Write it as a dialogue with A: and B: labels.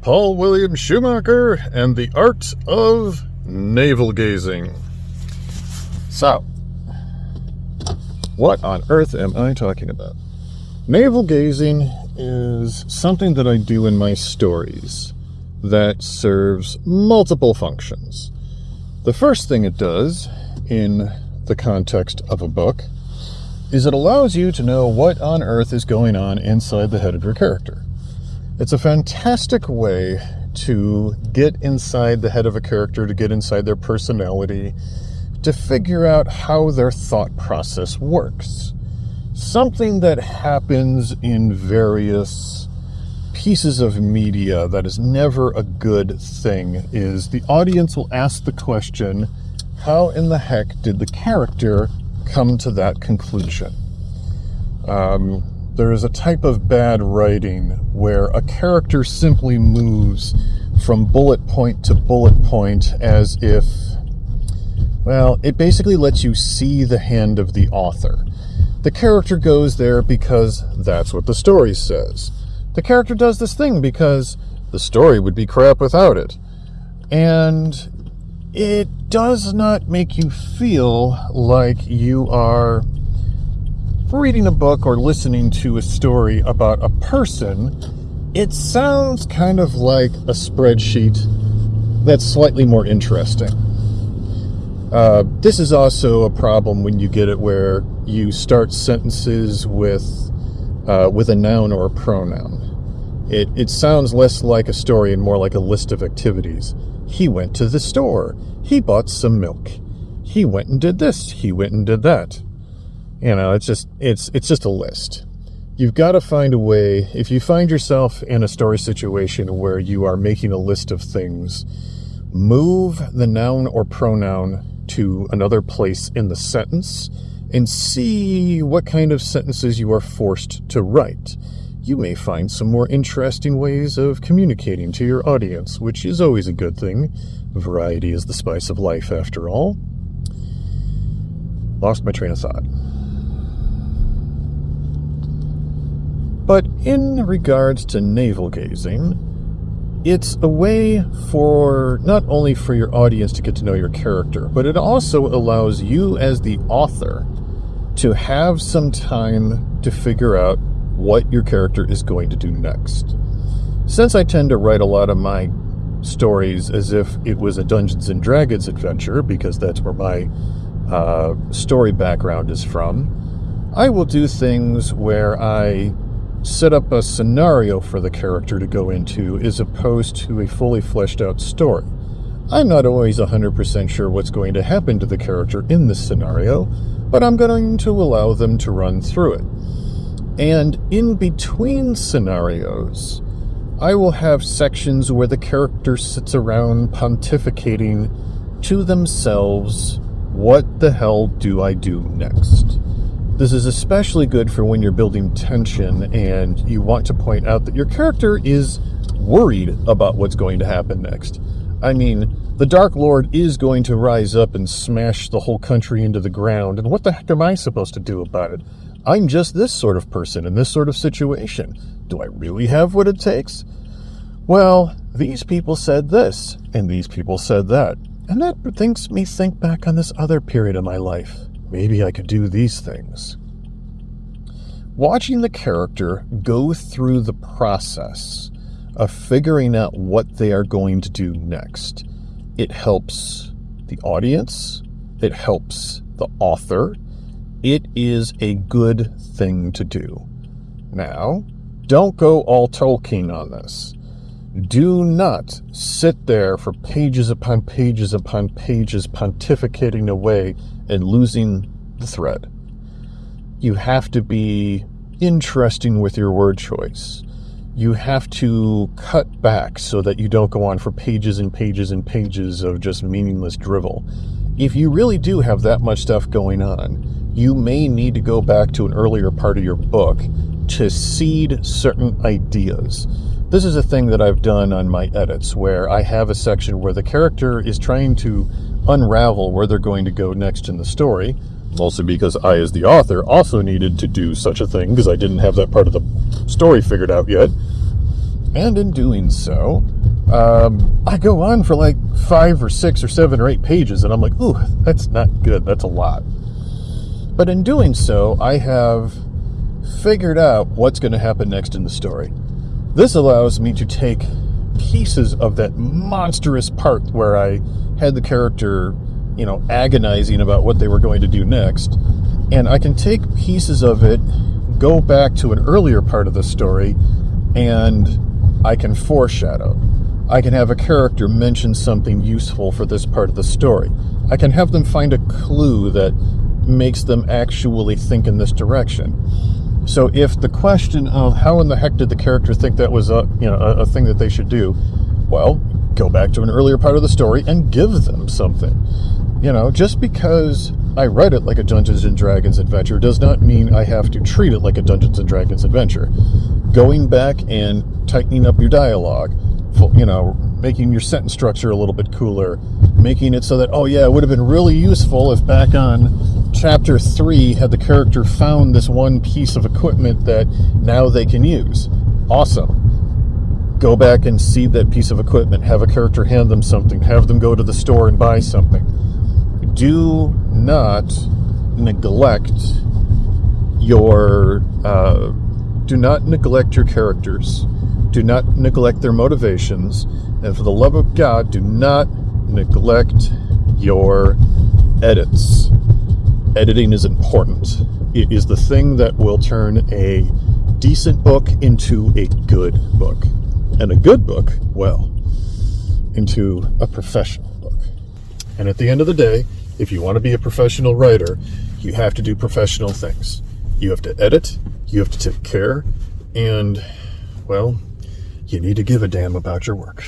A: Paul William Schumacher and the Art of Naval Gazing. So, what on earth am I talking about? Naval gazing is something that I do in my stories that serves multiple functions. The first thing it does, in the context of a book, is it allows you to know what on earth is going on inside the head of your character. It's a fantastic way to get inside the head of a character, to get inside their personality, to figure out how their thought process works. Something that happens in various pieces of media that is never a good thing is the audience will ask the question, how in the heck did the character come to that conclusion? There is a type of bad writing where a character simply moves from bullet point to bullet point as if, well, it basically lets you see the hand of the author. The character goes there because that's what the story says. The character does this thing because the story would be crap without it. And it does not make you feel like you are reading a book or listening to a story about a person. It sounds kind of like a spreadsheet that's slightly more interesting. This is also a problem when you get it where you start sentences with a noun or a pronoun. It sounds less like a story and more like a list of activities. He went to the store. He bought some milk. He went and did this. He went and did that. You know, it's just a list. You've got to find a way, if you find yourself in a story situation where you are making a list of things, move the noun or pronoun to another place in the sentence and see what kind of sentences you are forced to write. You may find some more interesting ways of communicating to your audience, which is always a good thing. Variety is the spice of life, after all. Lost my train of thought. But in regards to navel gazing, it's a way for not only for your audience to get to know your character, but it also allows you as the author to have some time to figure out what your character is going to do next. Since I tend to write a lot of my stories as if it was a Dungeons & Dragons adventure, because that's where my story background is from, I will do things where I set up a scenario for the character to go into as opposed to a fully fleshed out story. I'm not always 100% sure what's going to happen to the character in this scenario, but I'm going to allow them to run through it. And in between scenarios, I will have sections where the character sits around pontificating to themselves, what the hell do I do next? This is especially good for when you're building tension and you want to point out that your character is worried about what's going to happen next. I mean, the Dark Lord is going to rise up and smash the whole country into the ground, and what the heck am I supposed to do about it? I'm just this sort of person in this sort of situation. Do I really have what it takes? Well, these people said this, and these people said that, and that makes me think back on this other period of my life. Maybe I could do these things. Watching the character go through the process of figuring out what they are going to do next, it helps the audience, it helps the author. It is a good thing to do. Now, don't go all Tolkien on this. Do not sit there for pages upon pages upon pages pontificating away and losing the thread. You have to be interesting with your word choice. You have to cut back so that you don't go on for pages and pages and pages of just meaningless drivel. If you really do have that much stuff going on, you may need to go back to an earlier part of your book to seed certain ideas. This is a thing that I've done on my edits, where I have a section where the character is trying to unravel where they're going to go next in the story, mostly because I, as the author, also needed to do such a thing because I didn't have that part of the story figured out yet. And in doing so, I go on for like 5 or 6 or 7 or 8 pages, and I'm like, ooh, that's not good. That's a lot. But in doing so, I have figured out what's going to happen next in the story. This allows me to take pieces of that monstrous part where I had the character, agonizing about what they were going to do next, and I can take pieces of it, go back to an earlier part of the story, and I can foreshadow. I can have a character mention something useful for this part of the story. I can have them find a clue that makes them actually think in this direction. So if the question of how in the heck did the character think that was a thing that they should do, well, go back to an earlier part of the story and give them something. Just because I read it like a Dungeons & Dragons adventure does not mean I have to treat it like a Dungeons & Dragons adventure. Going back and tightening up your dialogue, making your sentence structure a little bit cooler, making it so that, it would have been really useful if back on chapter 3 had the character found this one piece of equipment that now they can use. Awesome. Go back and see that piece of equipment, have a character hand them something, have them go to the store and buy something. Do not neglect your characters. Do not neglect their motivations. And for the love of God, do not neglect your edits. Editing is important. It is the thing that will turn a decent book into a good book. And a good book, well, into a professional book. And at the end of the day, if you want to be a professional writer, you have to do professional things. You have to edit, you have to take care, and, well, you need to give a damn about your work.